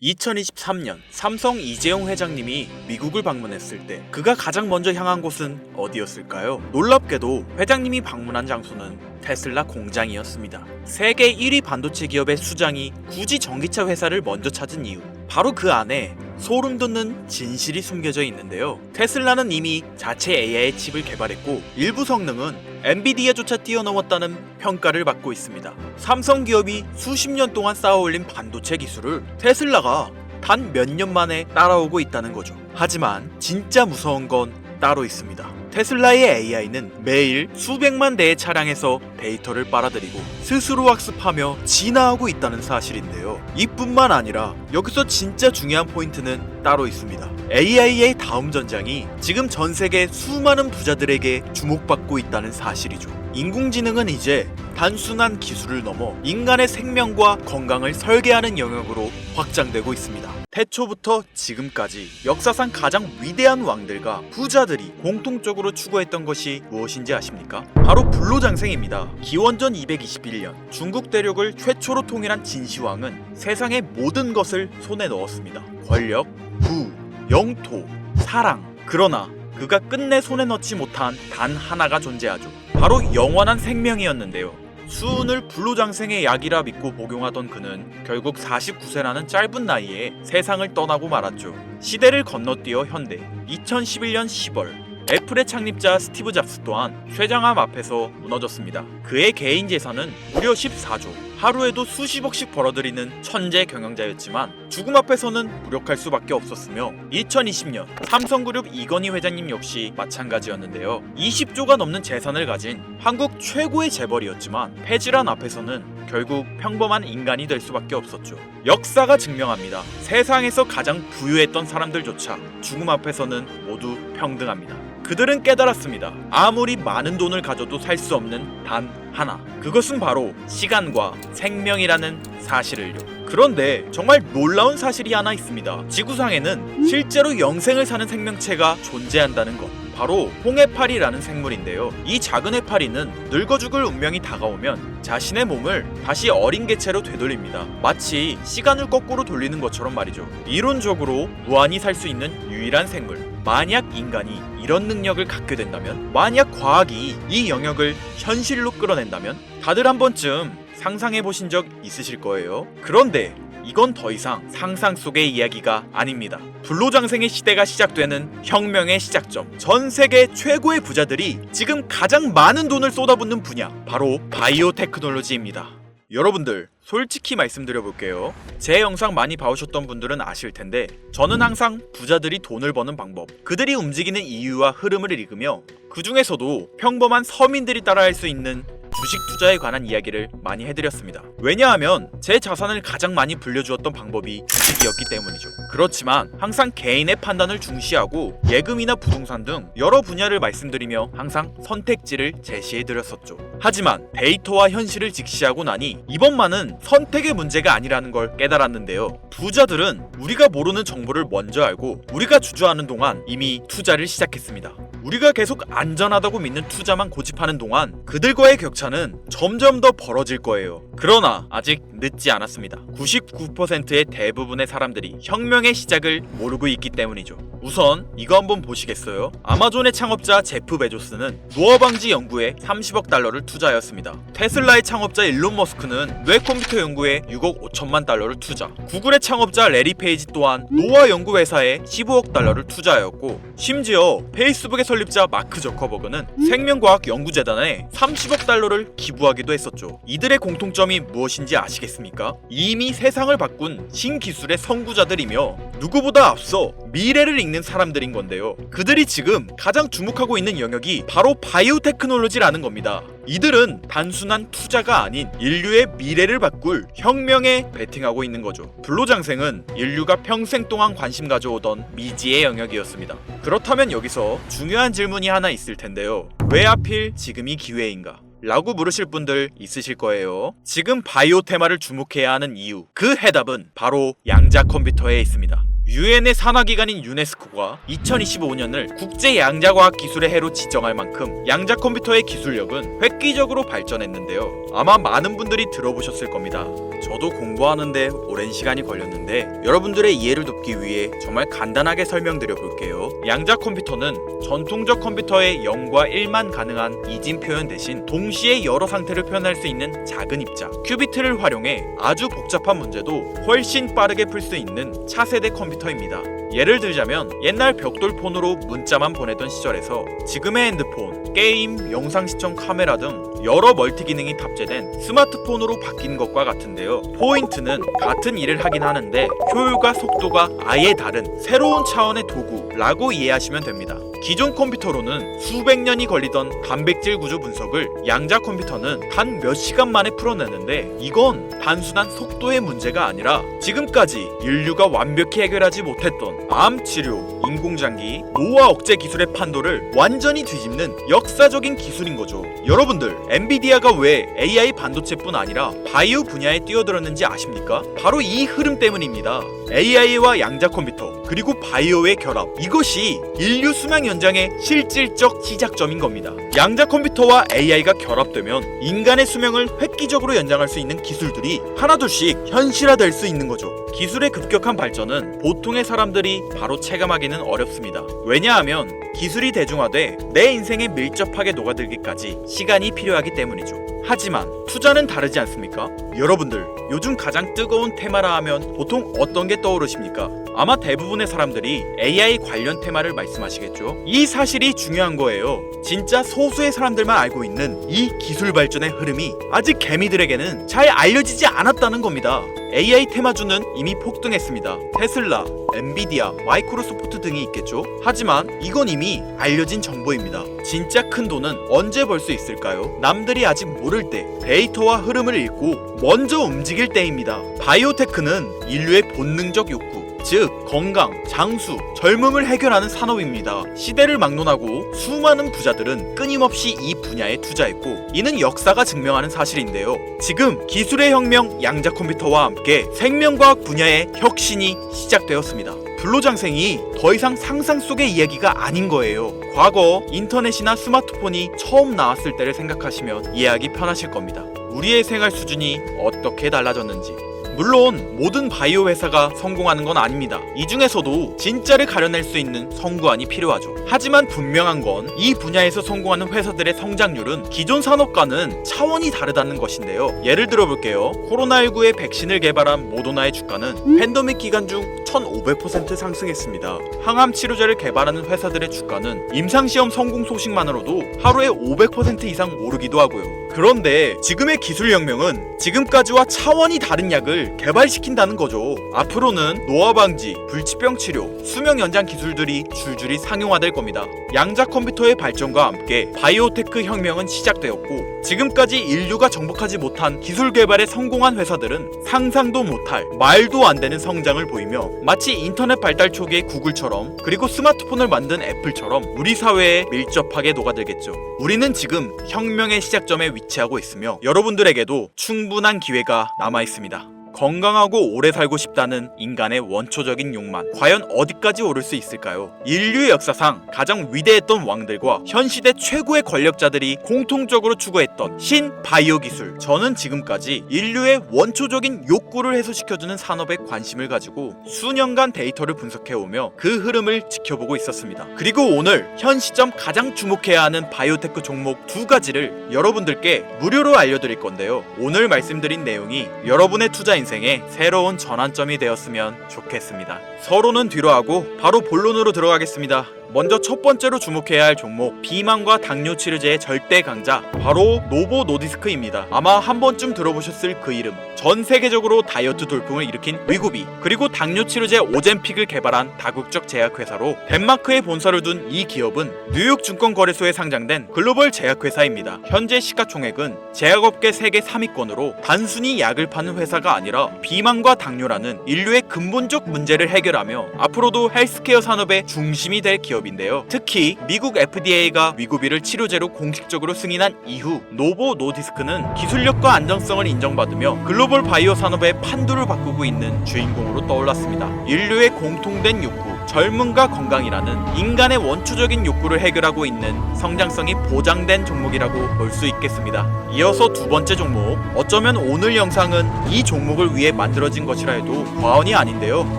2023년 삼성 이재용 회장님이 미국을 방문했을 때 그가 가장 먼저 향한 곳은 어디였을까요? 놀랍게도 회장님이 방문한 장소는 테슬라 공장이었습니다. 세계 1위 반도체 기업의 수장이 굳이 전기차 회사를 먼저 찾은 이유, 바로 그 안에 소름 돋는 진실이 숨겨져 있는데요. 테슬라는 이미 자체 AI 칩을 개발했고 일부 성능은 엔비디아조차 뛰어넘었다는 평가를 받고 있습니다. 삼성 기업이 수십 년 동안 쌓아올린 반도체 기술을 테슬라가 단 몇 년 만에 따라오고 있다는 거죠. 하지만 진짜 무서운 건 따로 있습니다. 테슬라의 AI는 매일 수백만 대의 차량에서 데이터를 빨아들이고 스스로 학습하며 진화하고 있다는 사실인데요. 이뿐만 아니라 여기서 진짜 중요한 포인트는 따로 있습니다. AI의 다음 전장이 지금 전 세계 수많은 부자들에게 주목받고 있다는 사실이죠. 인공지능은 이제 단순한 기술을 넘어 인간의 생명과 건강을 설계하는 영역으로 확장되고 있습니다. 태초부터 지금까지 역사상 가장 위대한 왕들과 부자들이 공통적으로 추구했던 것이 무엇인지 아십니까? 바로 불로장생입니다. 기원전 221년 중국 대륙을 최초로 통일한 진시황은 세상의 모든 것을 손에 넣었습니다. 권력, 부, 영토, 사랑. 그러나 그가 끝내 손에 넣지 못한 단 하나가 존재하죠. 바로 영원한 생명이었는데요. 수은을 불로장생의 약이라 믿고 복용하던 그는 결국 49세라는 짧은 나이에 세상을 떠나고 말았죠. 시대를 건너뛰어 현대 2011년 10월 애플의 창립자 스티브 잡스 또한 쇠장암 앞에서 무너졌습니다. 그의 개인 재산은 무려 14조, 하루에도 수십억씩 벌어들이는 천재 경영자였지만 죽음 앞에서는 무력할 수밖에 없었으며 2020년 삼성그룹 이건희 회장님 역시 마찬가지였는데요. 20조가 넘는 재산을 가진 한국 최고의 재벌이었지만 폐질환 앞에서는 결국 평범한 인간이 될 수밖에 없었죠. 역사가 증명합니다. 세상에서 가장 부유했던 사람들조차 죽음 앞에서는 모두 평등합니다. 그들은 깨달았습니다. 아무리 많은 돈을 가져도 살 수 없는 단 하나, 그것은 바로 시간과 생명이라는 사실을요. 그런데 정말 놀라운 사실이 하나 있습니다. 지구상에는 실제로 영생을 사는 생명체가 존재한다는 것, 바로 홍해파리라는 생물인데요. 이 작은 해파리는 늙어 죽을 운명이 다가오면 자신의 몸을 다시 어린 개체로 되돌립니다. 마치 시간을 거꾸로 돌리는 것처럼 말이죠. 이론적으로 무한히 살 수 있는 유일한 생물. 만약 인간이 이런 능력을 갖게 된다면, 만약 과학이 이 영역을 현실로 끌어낸다면 다들 한 번쯤 상상해 보신 적 있으실 거예요. 그런데 이건 더 이상 상상 속의 이야기가 아닙니다. 불로장생의 시대가 시작되는 혁명의 시작점, 전 세계 최고의 부자들이 지금 가장 많은 돈을 쏟아붓는 분야, 바로 바이오 테크놀로지입니다. 여러분들, 솔직히 말씀드려볼게요. 제 영상 많이 봐오셨던 분들은 아실 텐데 저는 항상 부자들이 돈을 버는 방법, 그들이 움직이는 이유와 흐름을 읽으며 그 중에서도 평범한 서민들이 따라할 수 있는 주식 투자에 관한 이야기를 많이 해드렸습니다. 왜냐하면 제 자산을 가장 많이 불려주었던 방법이 주식이었기 때문이죠. 그렇지만 항상 개인의 판단을 중시하고 예금이나 부동산 등 여러 분야를 말씀드리며 항상 선택지를 제시해드렸었죠. 하지만 데이터와 현실을 직시하고 나니 이번만은 선택의 문제가 아니라는 걸 깨달았는데요. 부자들은 우리가 모르는 정보를 먼저 알고 우리가 주저하는 동안 이미 투자를 시작했습니다. 우리가 계속 안전하다고 믿는 투자만 고집하는 동안 그들과의 격차는 점점 더 벌어질 거예요. 그러나 아직 늦지 않았습니다. 99%의 대부분의 사람들이 혁명의 시작을 모르고 있기 때문이죠. 우선 이거 한번 보시겠어요? 아마존의 창업자 제프 베조스는 노화 방지 연구에 30억 달러를 투자하였습니다. 테슬라의 창업자 일론 머스크는 뇌 컴퓨터 연구에 6억 5천만 달러를 투자. 구글의 창업자 레리 페이지 또한 노화 연구 회사에 15억 달러를 투자하였고, 심지어 페이스북의 설립자 마크 저커버그는 생명과학 연구재단에 30억 달러를 기부하기도 했었죠. 이들의 공통점이 무엇인지 아시겠습니까? 이미 세상을 바꾼 신기술의 선구자들이며 누구보다 앞서 미래를 읽는 사람들인 건데요. 그들이 지금 가장 주목하고 있는 영역이 바로 바이오 테크놀로지라는 겁니다. 이들은 단순한 투자가 아닌 인류의 미래를 바꿀 혁명에 베팅하고 있는 거죠. 불로장생은 인류가 평생 동안 관심 가져오던 미지의 영역이었습니다. 그렇다면 여기서 중요한 질문이 하나 있을 텐데요. 왜 하필 지금이 기회인가? 라고 물으실 분들 있으실 거예요. 지금 바이오 테마를 주목해야 하는 이유, 그 해답은 바로 양자 컴퓨터에 있습니다. 유엔의 산하기관인 유네스코가 2025년을 국제 양자과학 기술의 해로 지정할 만큼 양자 컴퓨터의 기술력은 획기적으로 발전했는데요. 아마 많은 분들이 들어보셨을 겁니다. 저도 공부하는데 오랜 시간이 걸렸는데 여러분들의 이해를 돕기 위해 정말 간단하게 설명드려 볼게요. 양자 컴퓨터는 전통적 컴퓨터의 0과 1만 가능한 이진 표현 대신 동시에 여러 상태를 표현할 수 있는 작은 입자 큐비트를 활용해 아주 복잡한 문제도 훨씬 빠르게 풀 수 있는 차세대 컴퓨터입니다. 예를 들자면 옛날 벽돌폰으로 문자만 보내던 시절에서 지금의 핸드폰, 게임, 영상 시청 카메라 등 여러 멀티 기능이 탑재된 스마트폰으로 바뀐 것과 같은데요. 포인트는 같은 일을 하긴 하는데 효율과 속도가 아예 다른 새로운 차원의 도구라고 이해하시면 됩니다. 기존 컴퓨터로는 수백 년이 걸리던 단백질 구조 분석을 양자 컴퓨터는 단 몇 시간 만에 풀어내는데 이건 단순한 속도의 문제가 아니라 지금까지 인류가 완벽히 해결하지 못했던 암 치료, 인공장기, 노화 억제 기술의 판도를 완전히 뒤집는 역사적인 기술인 거죠. 여러분들, 엔비디아가 왜 AI 반도체뿐 아니라 바이오 분야에 뛰어들었는지 아십니까? 바로 이 흐름 때문입니다. AI와 양자 컴퓨터 그리고 바이오의 결합, 이것이 인류 수명 연장의 실질적 시작점인 겁니다. 양자 컴퓨터와 AI가 결합되면 인간의 수명을 획기적으로 연장할 수 있는 기술들이 하나둘씩 현실화될 수 있는 거죠. 기술의 급격한 발전은 보통의 사람들이 바로 체감하기는 어렵습니다. 왜냐하면 기술이 대중화돼 내 인생에 밀접하게 녹아들기까지 시간이 필요하기 때문이죠. 하지만 투자는 다르지 않습니까? 여러분들, 요즘 가장 뜨거운 테마라 하면 보통 어떤 게 떠오르십니까? 아마 대부분의 사람들이 AI 관련 테마를 말씀하시겠죠? 이 사실이 중요한 거예요. 진짜 소수의 사람들만 알고 있는 이 기술 발전의 흐름이 아직 개미들에게는 잘 알려지지 않았다는 겁니다. AI 테마주는 이미 폭등했습니다. 테슬라, 엔비디아, 마이크로소프트 등이 있겠죠? 하지만 이건 이미 알려진 정보입니다. 진짜 큰 돈은 언제 벌 수 있을까요? 남들이 아직 모를 때 데이터와 흐름을 읽고 먼저 움직일 때입니다. 바이오테크는 인류의 본능적 욕구, 즉 건강, 장수, 젊음을 해결하는 산업입니다. 시대를 막론하고 수많은 부자들은 끊임없이 이 분야에 투자했고 이는 역사가 증명하는 사실인데요. 지금 기술의 혁명 양자 컴퓨터와 함께 생명과학 분야의 혁신이 시작되었습니다. 불로장생이 더 이상 상상 속의 이야기가 아닌 거예요. 과거 인터넷이나 스마트폰이 처음 나왔을 때를 생각하시면 이해하기 편하실 겁니다. 우리의 생활 수준이 어떻게 달라졌는지. 물론 모든 바이오 회사가 성공하는 건 아닙니다. 이 중에서도 진짜를 가려낼 수 있는 성구안이 필요하죠. 하지만 분명한 건 이 분야에서 성공하는 회사들의 성장률은 기존 산업과는 차원이 다르다는 것인데요. 예를 들어 볼게요. 코로나19의 백신을 개발한 모더나의 주가는 팬데믹 기간 중 1500% 상승했습니다. 항암 치료제를 개발하는 회사들의 주가는 임상시험 성공 소식만으로도 하루에 500% 이상 오르기도 하고요. 그런데 지금의 기술 혁명은 지금까지와 차원이 다른 약을 개발시킨다는 거죠. 앞으로는 노화 방지, 불치병 치료, 수명 연장 기술들이 줄줄이 상용화될 겁니다. 양자 컴퓨터의 발전과 함께 바이오테크 혁명은 시작되었고 지금까지 인류가 정복하지 못한 기술 개발에 성공한 회사들은 상상도 못할 말도 안 되는 성장을 보이며 마치 인터넷 발달 초기의 구글처럼 그리고 스마트폰을 만든 애플처럼 우리 사회에 밀접하게 녹아들겠죠. 우리는 지금 혁명의 시작점에 위치하고 있으며 여러분들에게도 충분한 기회가 남아 있습니다. 건강하고 오래 살고 싶다는 인간의 원초적인 욕망, 과연 어디까지 오를 수 있을까요? 인류의 역사상 가장 위대했던 왕들과 현 시대 최고의 권력자들이 공통적으로 추구했던 신바이오 기술. 저는 지금까지 인류의 원초적인 욕구를 해소시켜주는 산업에 관심을 가지고 수년간 데이터를 분석해오며 그 흐름을 지켜보고 있었습니다. 그리고 오늘 현 시점 가장 주목해야 하는 바이오테크 종목 두 가지를 여러분들께 무료로 알려드릴 건데요. 오늘 말씀드린 내용이 여러분의 투자 인생의 새로운 전환점이 되었으면 좋겠습니다. 서로는 뒤로 하고 바로 본론으로 들어가겠습니다. 먼저 첫 번째로 주목해야 할 종목, 비만과 당뇨 치료제의 절대 강자, 바로 노보 노디스크입니다. 아마 한 번쯤 들어보셨을 그 이름. 전 세계적으로 다이어트 돌풍을 일으킨 위고비, 그리고 당뇨 치료제 오젬픽을 개발한 다국적 제약회사로 덴마크에 본사를 둔 이 기업은 뉴욕 증권거래소에 상장된 글로벌 제약회사입니다. 현재 시가총액은 제약업계 세계 3위권으로 단순히 약을 파는 회사가 아니라 비만과 당뇨라는 인류의 근본적 문제를 해결하며 앞으로도 헬스케어 산업의 중심이 될 기업 기업인데요. 특히 미국 FDA가 위고비를 치료제로 공식적으로 승인한 이후 노보 노디스크는 기술력과 안정성을 인정받으며 글로벌 바이오 산업의 판도를 바꾸고 있는 주인공으로 떠올랐습니다. 인류의 공통된 욕구, 젊음과 건강이라는 인간의 원초적인 욕구를 해결하고 있는 성장성이 보장된 종목이라고 볼 수 있겠습니다. 이어서 두 번째 종목, 어쩌면 오늘 영상은 이 종목을 위해 만들어진 것이라 해도 과언이 아닌데요.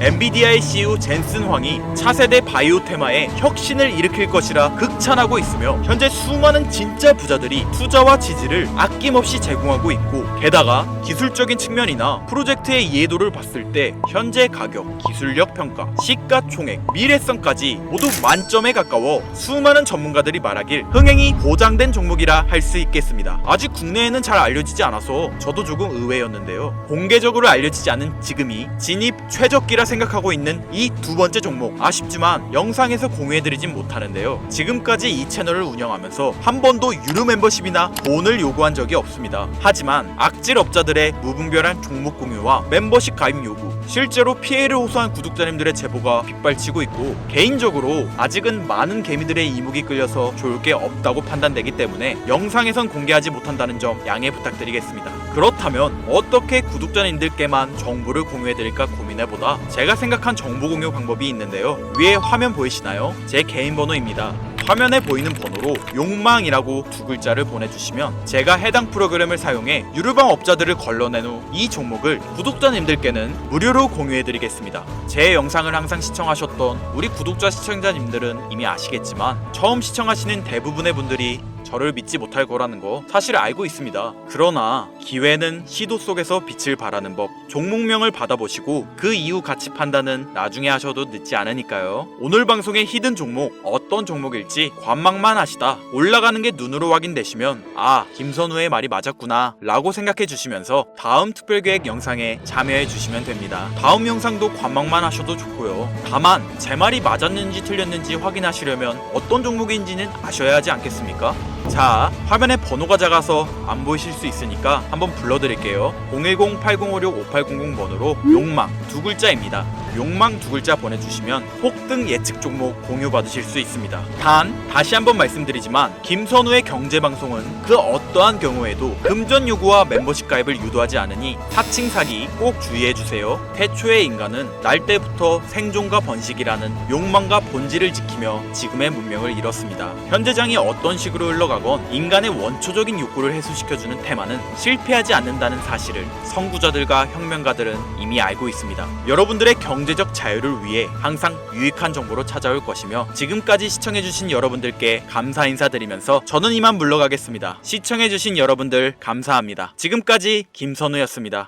엔비디아의 CEO 젠슨 황이 차세대 바이오 테마에 혁신을 일으킬 것이라 극찬하고 있으며 현재 수많은 진짜 부자들이 투자와 지지를 아낌없이 제공하고 있고, 게다가 기술적인 측면이나 프로젝트의 이해도를 봤을 때 현재 가격, 기술력 평가, 시가총액, 미래성까지 모두 만점에 가까워 수많은 전문가들이 말하길 흥행이 보장된 종목이라 할 수 있겠습니다. 아직 국내에는 잘 알려지지 않아서 저도 조금 의외였는데요. 공개적으로 알려지지 않은 지금이 진입 최적기라 생각하고 있는 이 두 번째 종목, 아쉽지만 영상에서 공유해드리진 못하는데요. 지금까지 이 채널을 운영하면서 한 번도 유료 멤버십이나 돈을 요구한 적이 없습니다. 하지만 악질 업자들의 무분별한 종목 공유와 멤버십 가입 요구, 실제로 피해를 호소한 구독자님들의 제보가 빗발치고 있고, 개인적으로 아직은 많은 개미들의 이목이 끌려서 좋을 게 없다고 판단되기 때문에 영상에선 공개하지 못한다는 점 양해 부탁드리겠습니다. 그렇다면 어떻게 구독자님들께만 정보를 공유해드릴까 고민해보다 제가 생각한 정보 공유 방법이 있는데요. 위에 화면 보이시나요? 제 개인 번호입니다. 화면에 보이는 번호로 욕망이라고 두 글자를 보내주시면 제가 해당 프로그램을 사용해 유료방 업자들을 걸러낸 후 이 종목을 구독자님들께는 무료로 공유해드리겠습니다. 제 영상을 항상 시청하셨던 우리 구독자 시청자님들은 이미 아시겠지만 처음 시청하시는 대부분의 분들이 저를 믿지 못할 거라는 거 사실 알고 있습니다. 그러나 기회는 시도 속에서 빛을 발하는 법, 종목명을 받아보시고 그 이후 가치 판단은 나중에 하셔도 늦지 않으니까요. 오늘 방송의 히든 종목, 어떤 종목일지 관망만 하시다 올라가는 게 눈으로 확인되시면 아, 김선우의 말이 맞았구나 라고 생각해 주시면서 다음 특별계획 영상에 참여해 주시면 됩니다. 다음 영상도 관망만 하셔도 좋고요. 다만 제 말이 맞았는지 틀렸는지 확인하시려면 어떤 종목인지는 아셔야 하지 않겠습니까? 자, 화면에 번호가 작아서 안 보이실 수 있으니까 한번 불러드릴게요. 010-8056-5800번호로 욕망 두 글자입니다. 욕망 두 글자 보내주시면 폭등 예측 종목 공유 받으실 수 있습니다. 단, 다시 한번 말씀드리지만 김선우의 경제방송은 그 어떠한 경우에도 금전 요구와 멤버십 가입을 유도하지 않으니 사칭 사기 꼭 주의해주세요. 태초의 인간은 날 때부터 생존과 번식이라는 욕망과 본질을 지키며 지금의 문명을 이뤘습니다. 현재장이 어떤 식으로 흘러가건 인간의 원초적인 욕구를 해소시켜주는 테마는 실패하지 않는다는 사실을 선구자들과 혁명가들은 이미 알고 있습니다. 여러분들의 경제적 자유를 위해 항상 유익한 정보로 찾아올 것이며, 지금까지 시청해주신 여러분들께 감사 인사드리면서 저는 이만 물러가겠습니다. 시청해주신 여러분들 감사합니다. 지금까지 김선우였습니다.